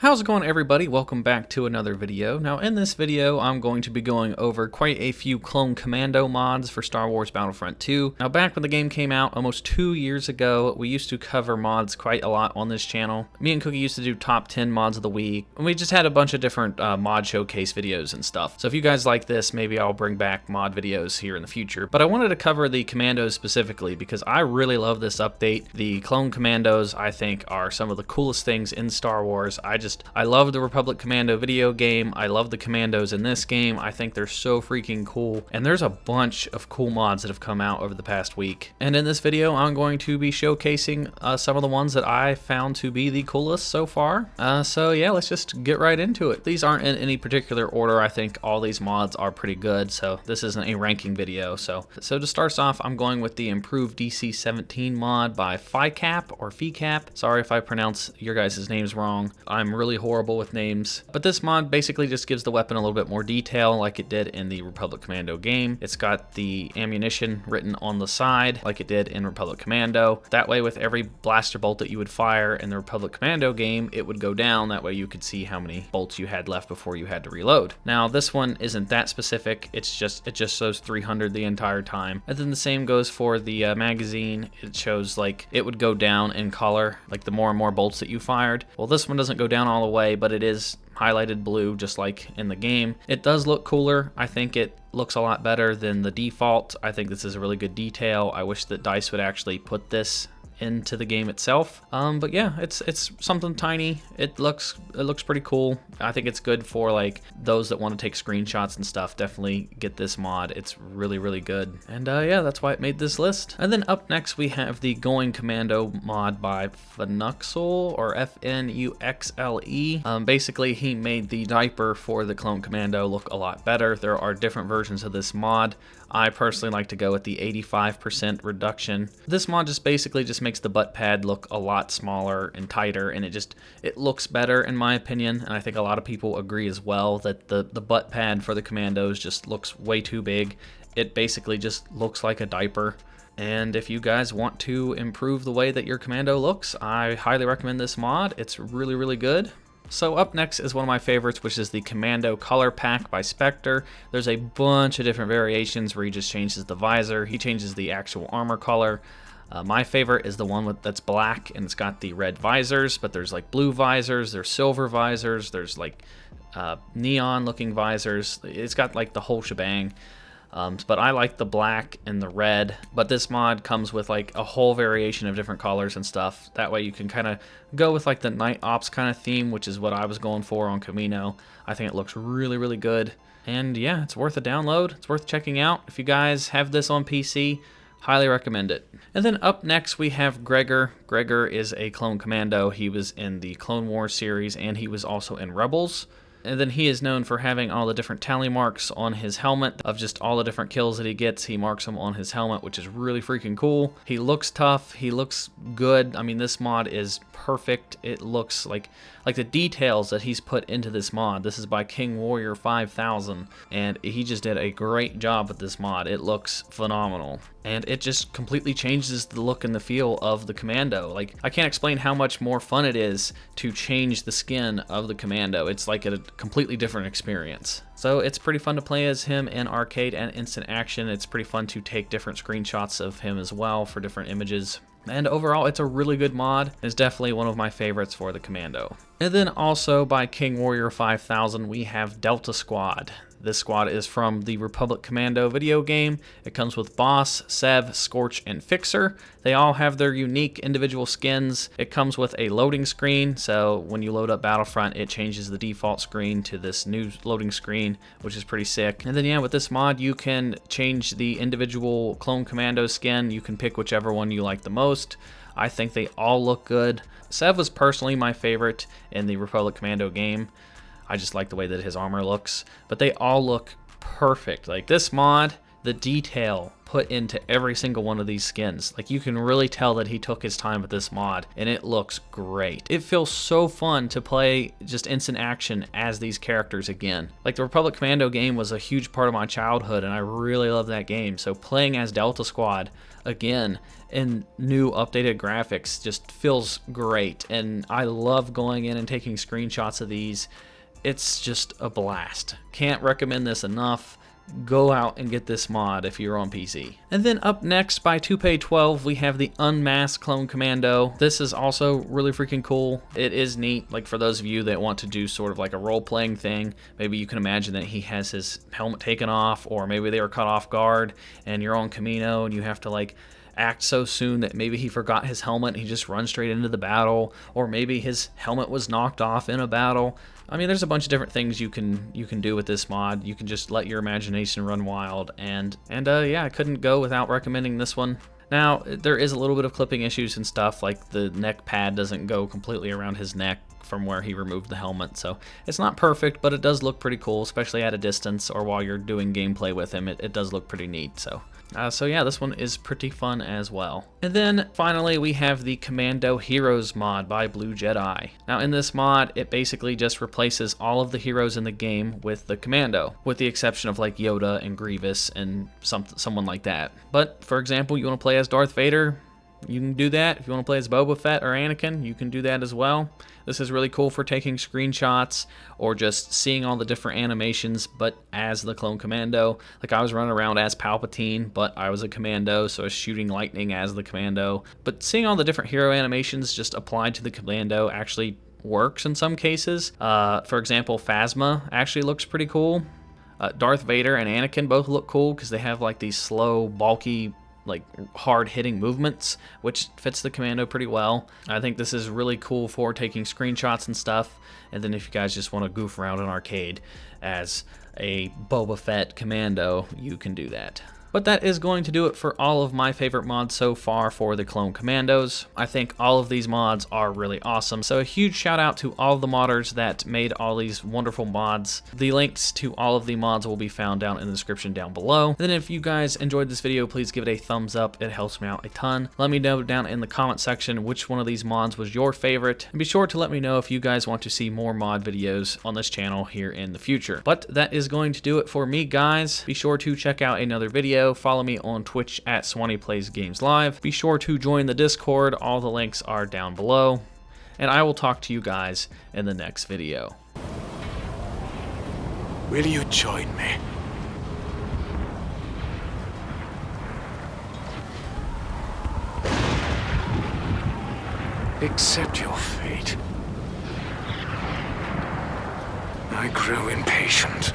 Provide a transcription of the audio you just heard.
How's it going, everybody? Welcome back to another video. Now in this video I'm going to be going over quite a few Clone Commando mods for Star Wars Battlefront 2. Now back when the game came out almost 2 years ago, we used to cover mods quite a lot on this channel. Me and Cookie used to do top 10 mods of the week, and we just had a bunch of different mod showcase videos and stuff. So if you guys like this, maybe I'll bring back mod videos here in the future. But I wanted to cover the Commandos specifically because I really love this update. The Clone Commandos, I think, are some of the coolest things in Star Wars. I love the Republic Commando video game. I love the Commandos in this game. I think they're so freaking cool. And there's a bunch of cool mods that have come out over the past week. And in this video, I'm going to be showcasing some of the ones that I found to be the coolest so far. So yeah, let's just get right into it. These aren't in any particular order. I think all these mods are pretty good. So this isn't a ranking video. So to start us off, I'm going with the improved DC-17 mod by Feicap or Feicap. Sorry if I pronounce your guys' names wrong. I'm really horrible with names, but this mod basically just gives the weapon a little bit more detail like it did in the Republic Commando game. It's got the ammunition written on the side like it did in Republic Commando. That way, with every blaster bolt that you would fire in the Republic Commando game, it would go down. That way you could see how many bolts you had left before you had to reload. Now this one isn't that specific. It just shows 300 the entire time. And then the same goes for the magazine. It shows like it would go down in color, like the more and more bolts that you fired. Well, this one doesn't go down all the way, but it is highlighted blue just like in the game. It does look cooler. I think it looks a lot better than the default. I think this is a really good detail. I wish that DICE would actually put this into the game itself, but yeah, it's something tiny. It looks pretty cool. I think it's good for like those that want to take screenshots and stuff. Definitely get this mod. It's really good, and yeah, that's why it made this list. And then up next we have the Going Commando mod by Fnuxle or Fnuxle. Basically he made the diaper for the Clone Commando look a lot better. There are different versions of this mod. I personally like to go with the 85% reduction. This mod just basically makes the butt pad look a lot smaller and tighter, and it looks better in my opinion, and I think a lot of people agree as well that the butt pad for the Commandos just looks way too big. It basically just looks like a diaper. And if you guys want to improve the way that your Commando looks, I highly recommend this mod. It's really good. So up next is one of my favorites, which is the Commando Color Pack by Spectre. There's a bunch of different variations where he just changes the visor. He changes the actual armor color. My favorite is the one that's black and it's got the red visors, but there's like blue visors, there's silver visors, there's like neon looking visors. It's got like the whole shebang. But I like the black and the red, but this mod comes with like a whole variation of different colors and stuff. That way you can kind of go with like the night ops kind of theme, which is what I was going for on Camino. I think it looks really good. And yeah, it's worth a download. It's worth checking out. If you guys have this on PC, highly recommend it. And then up next we have Gregor. Gregor is a Clone Commando. He was in the Clone Wars series and he was also in Rebels. And then he is known for having all the different tally marks on his helmet of just all the different kills that he gets. He marks them on his helmet, which is really freaking cool. He looks tough. He looks good. I mean, this mod is perfect. It looks like the details that he's put into this mod. This is by KingWarrior 5000, and he just did a great job with this mod. It looks phenomenal. And it just completely changes the look and the feel of the Commando. Like, I can't explain how much more fun it is to change the skin of the Commando. It's like a completely different experience. So it's pretty fun to play as him in arcade and instant action. It's pretty fun to take different screenshots of him as well for different images. And overall, it's a really good mod. It's definitely one of my favorites for the Commando. And then also by KingWarrior 5000, we have Delta Squad. This squad is from the Republic Commando video game. It comes with Boss, Sev, Scorch, and Fixer. They all have their unique individual skins. It comes with a loading screen, so when you load up Battlefront, it changes the default screen to this new loading screen, which is pretty sick. And then yeah, with this mod, you can change the individual Clone Commando skin. You can pick whichever one you like the most. I think they all look good. Sev was personally my favorite in the Republic Commando game. I just like the way that his armor looks, but they all look perfect. Like, this mod the detail put into every single one of these skins. Like, you can really tell that he took his time with this mod, and it looks great. It feels so fun to play just instant action as these characters again. Like, the Republic Commando game was a huge part of my childhood, and I really love that game. So playing as Delta Squad again in new updated graphics just feels great, and I love going in and taking screenshots of these. It's just a blast. Can't recommend this enough. Go out and get this mod if you're on PC. And then up next by 2Pay12, we have the Unmasked Clone Commando. This is also really freaking cool. It is neat, like for those of you that want to do sort of like a role-playing thing. Maybe you can imagine that he has his helmet taken off, or maybe they were caught off guard and you're on Kamino and you have to like act so soon that maybe he forgot his helmet and he just runs straight into the battle, or maybe his helmet was knocked off in a battle. I mean, there's a bunch of different things you can do with this mod. You can just let your imagination run wild, and yeah, I couldn't go without recommending this one. Now, there is a little bit of clipping issues and stuff, like the neck pad doesn't go completely around his neck from where he removed the helmet, so it's not perfect, but it does look pretty cool, especially at a distance or while you're doing gameplay with him. It does look pretty neat. So yeah, this one is pretty fun as well. And then finally we have the Commando Heroes mod by BlueJedi. Now in this mod, it basically just replaces all of the heroes in the game with the Commando, with the exception of like Yoda and Grievous and someone like that. But for example, you want to play as Darth Vader, you can do that. If you want to play as Boba Fett or Anakin, you can do that as well. This is really cool for taking screenshots or just seeing all the different animations, but as the Clone Commando. Like, I was running around as Palpatine, but I was a Commando, so I was shooting lightning as the Commando. But seeing all the different hero animations just applied to the Commando actually works in some cases. For example, Phasma actually looks pretty cool. Darth Vader and Anakin both look cool because they have like these slow, bulky, like hard-hitting movements, which fits the Commando pretty well. I think this is really cool for taking screenshots and stuff. And then if you guys just want to goof around an arcade as a Boba Fett Commando, you can do that. But that is going to do it for all of my favorite mods so far for the Clone Commandos. I think all of these mods are really awesome, so a huge shout out to all the modders that made all these wonderful mods. The links to all of the mods will be found down in the description down below. And then if you guys enjoyed this video, please give it a thumbs up. It helps me out a ton. Let me know down in the comment section which one of these mods was your favorite, and be sure to let me know if you guys want to see more mod videos on this channel here in the future. But that is going to do it for me, guys. Be sure to check out another video. Follow me on Twitch at SwanyPlaysGames Live. Be sure to join the Discord. All the links are down below. And I will talk to you guys in the next video. Will you join me? Accept your fate. I grew impatient.